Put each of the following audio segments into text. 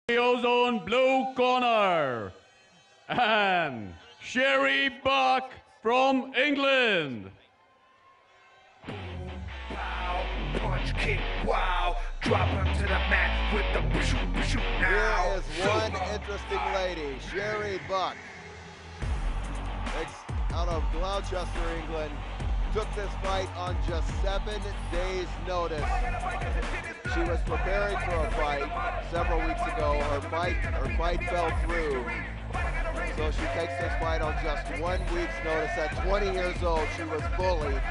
The ozone blue corner, and Cherie from England. Pow, punch, kick, wow, drop him to the mat with the shoot now. Here is one interesting lady, Cherie out of Gloucester, England. Took this fight on just 7 days' notice. She was preparing for a fight several weeks ago. Her fight fell through. So she takes this fight on just 1 week's notice. At 20 years old, she was bullied.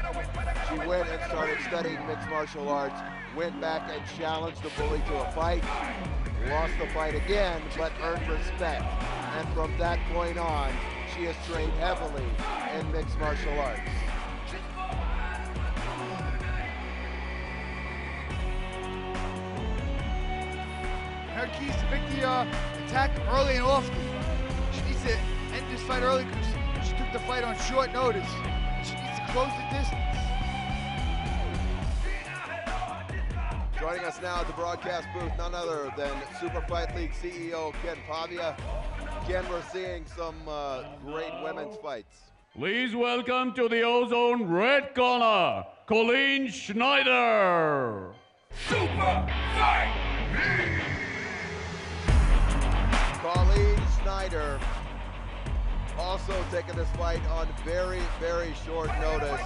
She went and started studying mixed martial arts, went back and challenged the bully to a fight, lost the fight again, but earned respect. And from that point on, she has trained heavily in mixed martial arts. Her keys to victory are attack early and often. She needs to end this fight early because she took the fight on short notice. She needs to close the distance. Joining us now at the broadcast booth, none other than Super Fight League CEO Ken Pavia. Ken, we're seeing some great women's fights. Please welcome to the ozone red corner, Colleen Schneider. Super Fight League. Colleen Schneider also taking this fight on very, very short notice.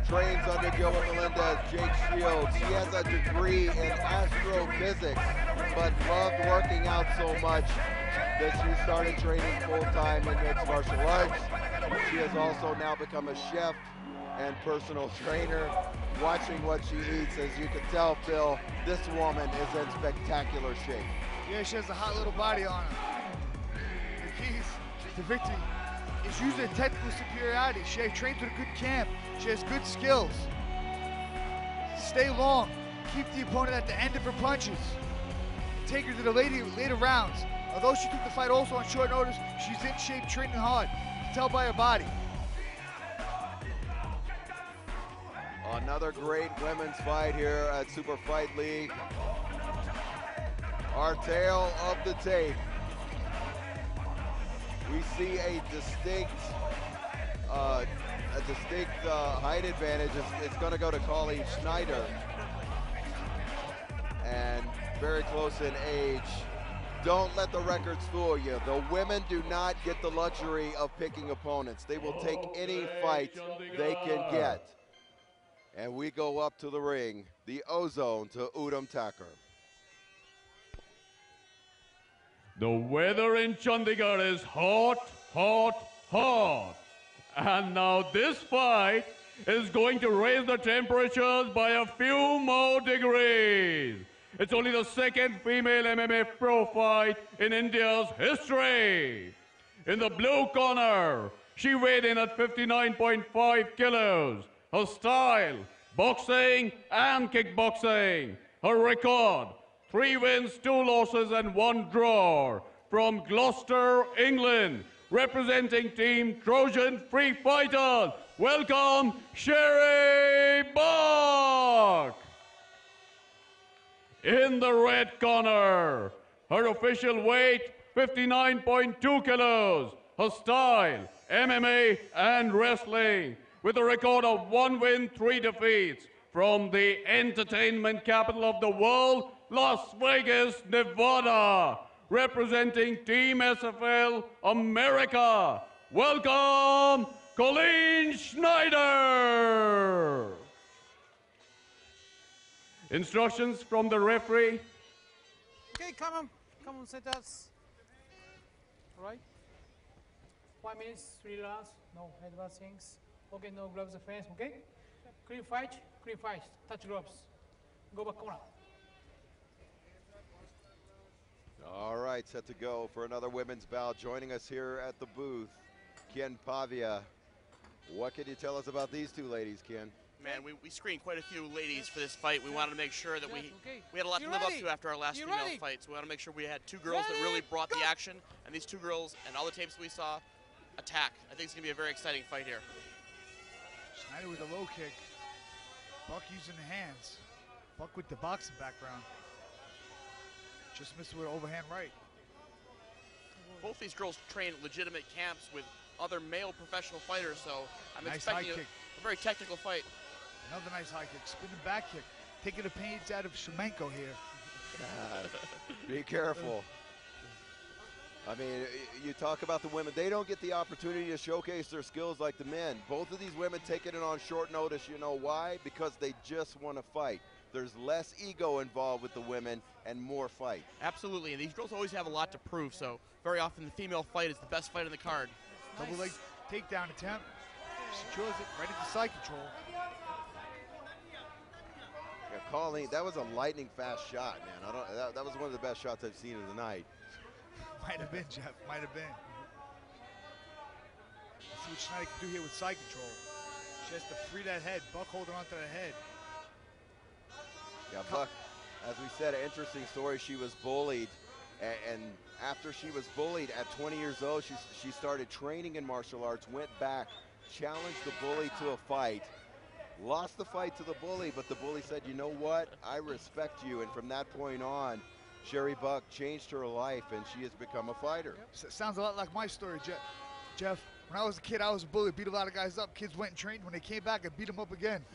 Trains under Gilbert Melendez, Jake Shields. She has a degree in astrophysics, but loved working out so much that she started training full-time in mixed martial arts. She has also now become a chef and personal trainer. Watching what she eats, as you can tell, Phil, this woman is in spectacular shape. Yeah, she has a hot little body on her. The keys to victory is using technical superiority. She has trained with a good camp. She has good skills. Stay long. Keep the opponent at the end of her punches. Take her to the later rounds. Although she took the fight also on short notice, she's in shape, training hard. You can tell by her body. Another great women's fight here at Super Fight League. Our tale of the tape. We see a distinct height advantage. It's going to go to Colleen Schneider, and very close in age. Don't let the records fool you. The women do not get the luxury of picking opponents. They will take any fight they can get. And we go up to the ring, the ozone to Udom Thakur. The weather in Chandigarh is hot, hot, hot. And now this fight is going to raise the temperatures by a few more degrees. It's only the second female MMA pro fight in India's history. In the blue corner, she weighed in at 59.5 kilos. Her style, boxing and kickboxing. Her record, 3 wins, 2 losses, and 1 draw. From Gloucester, England, representing Team Trojan Free Fighters. Welcome, Cherie. In the red corner, her official weight, 59.2 kilos. Her style, MMA and wrestling. With a record of 1 win, 3 defeats. From the entertainment capital of the world, Las Vegas, Nevada, representing Team SFL America. Welcome, Colleen Schneider. Instructions from the referee. Okay, come on, set us. All right. 5 minutes, 3 rounds, no advancings. Okay, no gloves defense, okay? Clean fight, touch gloves. Go back corner. All right, set to go for another women's bout. Joining us here at the booth, Ken Pavia. What can you tell us about these two ladies, Ken? Man, we screened quite a few ladies for this fight. We wanted to make sure that we had a lot to live up to after our last female fight. So we want to make sure we had 2 girls that really brought the action. And these 2 girls and all the tapes we saw, attack. I think it's going to be a very exciting fight here. Schneider with a low kick. Buck using the hands. Buck with the boxing background. Just missed with an overhand right. Both these girls train at legitimate camps with other male professional fighters, so I'm Nice expecting high a kick. very technical fight. Another nice high kick, spinning back kick. Taking the pains out of Shemenko here. Be careful. I mean, you talk about the women. They don't get the opportunity to showcase their skills like the men. Both of these women taking it on short notice. You know why? Because they just want to fight. There's less ego involved with the women and more fight. Absolutely, and these girls always have a lot to prove, so very often the female fight is the best fight in the card. Double leg takedown attempt. Secures it right into side control. Yeah, Colleen, that was a lightning fast shot, man. That was one of the best shots I've seen of the night. Might have been, Jeff. Might have been. Let's see what Schneider can do here with side control. She has to free that head. Buck holding onto that head. Yeah, Buck, as we said, an interesting story. She was bullied, and after she was bullied at 20 years old, she started training in martial arts, went back, challenged the bully to a fight, lost the fight to the bully, but the bully said, you know what, I respect you, and from that point on, Cherie Buck changed her life, and she has become a fighter. Sounds a lot like my story, Jeff. When I was a kid, I was a bully, beat a lot of guys up. Kids went and trained. When they came back, I beat them up again.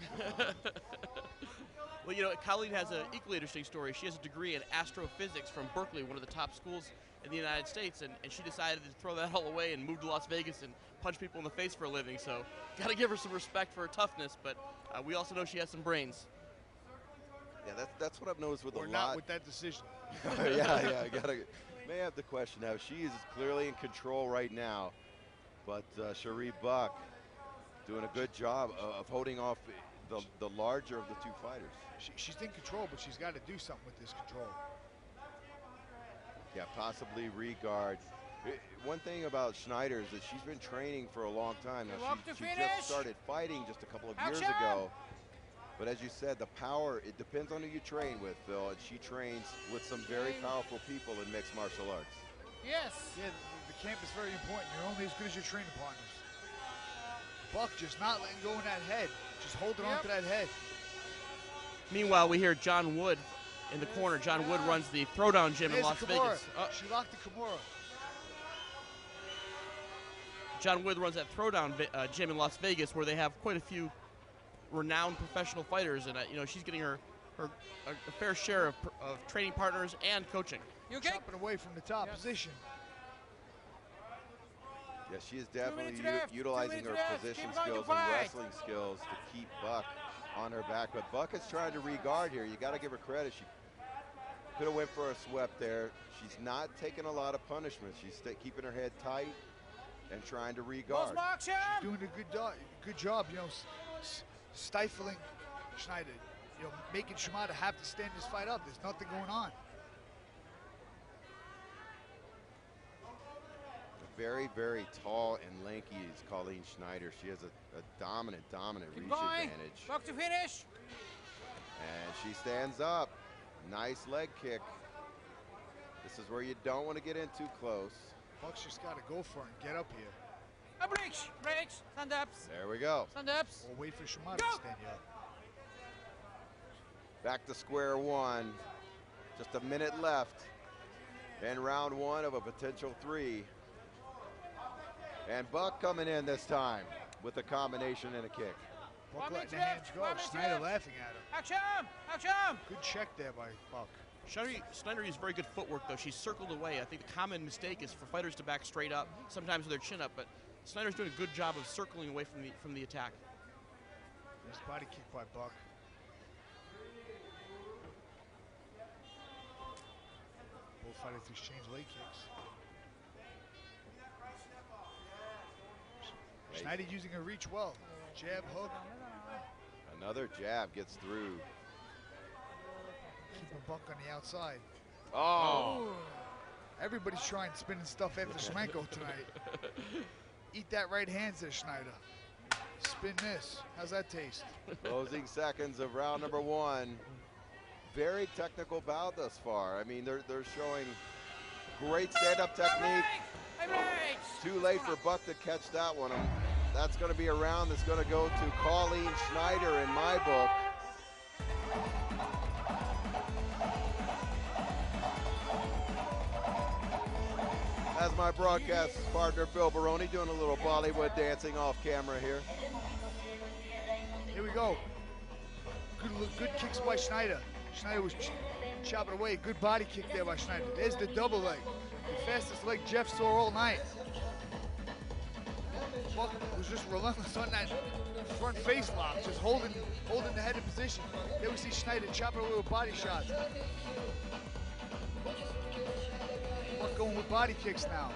Well, you know, Colleen has an equally interesting story. She has a degree in astrophysics from Berkeley, one of the top schools in the United States, and she decided to throw that all away and move to Las Vegas and punch people in the face for a living. So, got to give her some respect for her toughness, but we also know she has some brains. Yeah, that's what I've noticed with or a not lot. with that decision. yeah, may have the question now. She is clearly in control right now, but Cherie Buck doing a good job of holding off the larger of the two fighters. She's in control, but she's got to do something with this control. Yeah, possibly regard. One thing about Schneider is that she's been training for a long time. Now, she just started fighting just a couple of years ago. But as you said, the power, it depends on who you train with, Phil. And she trains with some very powerful people in mixed martial arts. Yes. Yeah, the camp is very important. You're only as good as your training partners. Buck just not letting go in that head. Just holding on to that head. Meanwhile, we hear John Wood in the corner. John Wood runs the Throwdown Gym in Las Vegas. She locked the Kimura. John Wood runs that Throwdown Gym in Las Vegas, where they have quite a few renowned professional fighters, and you know, she's getting her a fair share of training partners and coaching. You okay? Chopping away from the top position. Yeah, she is definitely utilizing her position Keep skills and wrestling skills to keep Buck on her back. But Buck is trying to regard here. You got to give her credit. She could have went for a swept there. She's not taking a lot of punishment. She's keeping her head tight and trying to regard. She's doing a good job, you know, stifling Schneider. You know, making Shimada have to stand this fight up. There's nothing going on. Very, very tall and lanky is Colleen Schneider. She has a dominant reach advantage. Buck to finish. And she stands up. Nice leg kick. This is where you don't want to get in too close. Buck's just got to go for it and get up here. A breaks, stand-ups. There we go. Stand-ups. Or wait for Shimada to stand you up. Back to square one. Just a minute left in round one of a potential 3. And Buck coming in this time with a combination and a kick. Buck letting the hands go. Schneider laughing at him. Action! Good check there by Buck. Schneider uses very good footwork, though. She's circled away. I think the common mistake is for fighters to back straight up, sometimes with their chin up, but Schneider's doing a good job of circling away from the attack. Nice body kick by Buck. Both fighters exchange leg kicks. Schneider using her reach well. Jab, hook. Another jab gets through. Keeping Buck on the outside. Oh! Everybody's trying spinning stuff after Shemenko tonight. Eat that right hand, says Schneider. Spin this. How's that taste? Closing seconds of round number 1. Very technical bout thus far. I mean, they're showing great stand-up technique. Too late for Buck to catch that one. That's going to be a round that's going to go to Colleen Schneider in my book. As my broadcast partner Phil Baroni doing a little Bollywood dancing off camera here. Here we go. Good kicks by Schneider. Schneider was chopping away. Good body kick there by Schneider. There's the double leg. The fastest leg Jeff saw all night. Buck was just relentless on that front face lock, just holding the head in position. There we see Schneider chopping away with body shots. Buck going with body kicks now.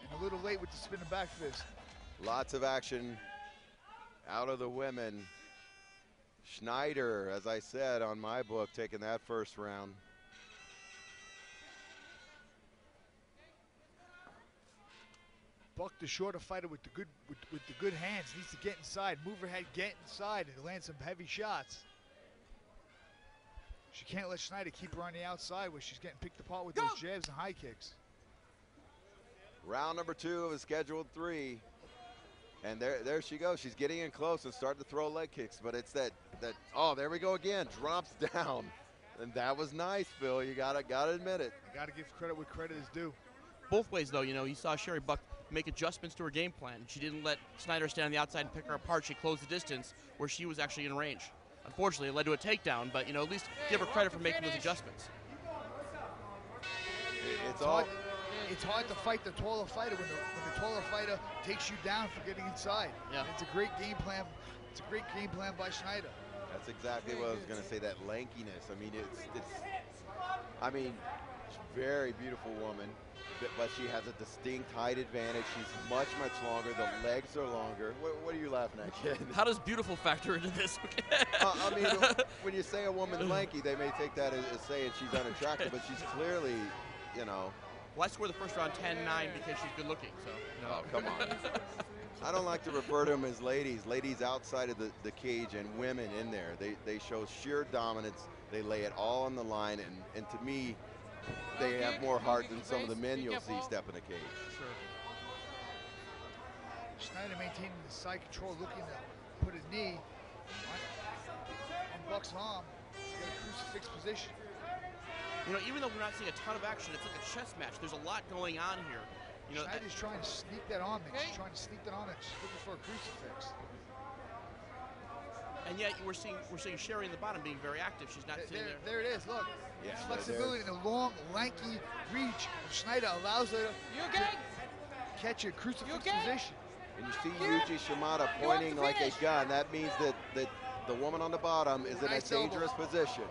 And a little late with the spinning back fist. Lots of action out of the women. Schneider, as I said on my book, taking that first round. Buck, the shorter fighter with the good hands, needs to get inside, move her head, get inside, and land some heavy shots. She can't let Schneider keep her on the outside where she's getting picked apart with those jabs and high kicks. Round number 2 of a scheduled 3. And there she goes. She's getting in close and starting to throw leg kicks, but it's that oh, there we go again. Drops down. And that was nice, Phil. You gotta admit it. You gotta give credit where credit is due. Both ways, though, you know, you saw Cherie Buck make adjustments to her game plan. She didn't let Schneider stand on the outside and pick her apart. She closed the distance where she was actually in range. Unfortunately, it led to a takedown, but, you know, at least give her credit for making those adjustments. It's hard to fight the taller fighter when the taller fighter takes you down for getting inside. Yeah. It's a great game plan. It's a great game plan by Schneider. That's exactly what I was going to say, that lankiness. I mean, I mean, she's a very beautiful woman, but she has a distinct height advantage. She's much longer. The legs are longer. What are you laughing at, kid? How does beautiful factor into this? I mean, when you say a woman's lanky, they may take that as saying she's unattractive, but she's clearly, you know. Well, I scored the first round 10-9 because she's good looking, so. You know. Oh, come on. I don't like to refer to them as ladies. Ladies outside of the cage and women in there. They show sheer dominance. They lay it all on the line, and to me, they have more heart than some of the men you'll see step in the cage. Sure. Schneider maintaining the side control, looking to put a knee on Buck's arm. He's got a crucifix position. You know, even though we're not seeing a ton of action, it's like a chess match. There's a lot going on here. You know, Schneider's trying to sneak that on me. She's trying to sneak that on me. She's looking for a crucifix. And yet we're seeing Cherie in the bottom being very active. She's not sitting there. There it is. Look, Yeah, flexibility in the long, lanky reach. Schneider allows her to catch a crucifix position. And you see Yuji Shimada pointing like a gun. That means that the woman on the bottom is in a dangerous position.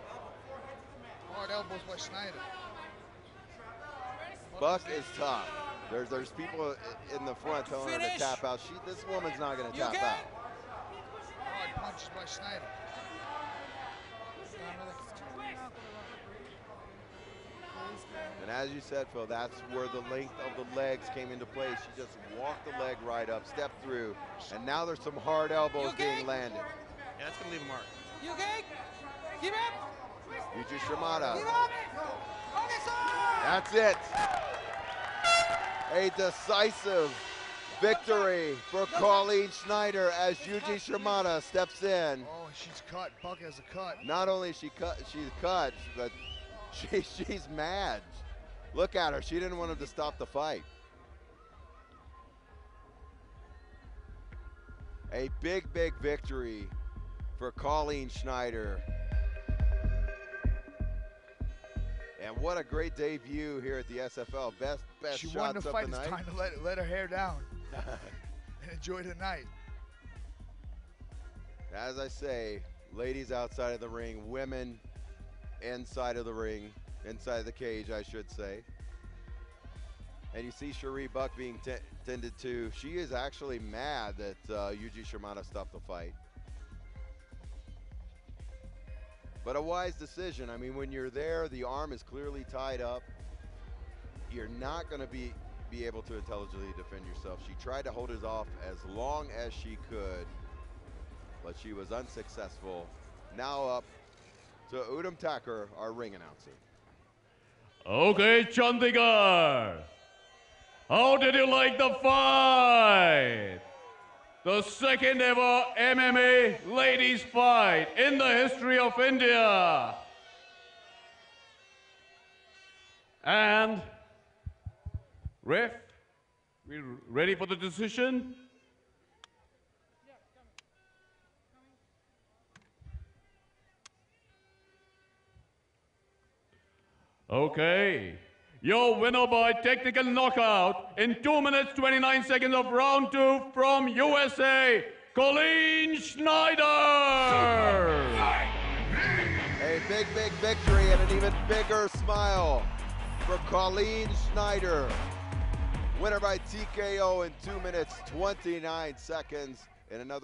Hard elbows by Schneider. Buck is tough. There's people in the front telling her to tap out. This woman's not going to tap out. Hard punches by Schneider. And as you said, Phil, that's where the length of the legs came into play. She just walked the leg right up, stepped through, and now there's some hard elbows being landed. Yeah, that's going to leave a mark. You okay? Keep up. Yuji Shimada. Keep up. That's it. A decisive victory for Colleen Schneider as Yuji Shimada steps in. Oh, she's cut. Buck has a cut. Not only is she's cut, but she's mad. Look at her. She didn't want him to stop the fight. A big victory for Colleen Schneider. And what a great debut here at the SFL. Best She shots won the of fight. the night. It's time to let her hair down and enjoy the night. As I say, ladies outside of the ring, women inside of the ring, inside of the cage, I should say. And you see Cherie Buck being tended to. She is actually mad that Yuji Shimada stopped the fight. But a wise decision. I mean, when you're there, the arm is clearly tied up. You're not going to be able to intelligently defend yourself. She tried to hold it off as long as she could, but she was unsuccessful. Now up to Udam Thakur, our ring announcer. Okay, Chandigarh. How did you like the fight? The second ever MMA ladies fight in the history of India. And ref, we're ready for the decision. Okay, your winner by technical knockout in 2 minutes 29 seconds of round 2 from USA, Colleen Schneider. A big victory and an even bigger smile for Colleen Schneider. Winner by TKO in 2 minutes 29 seconds in another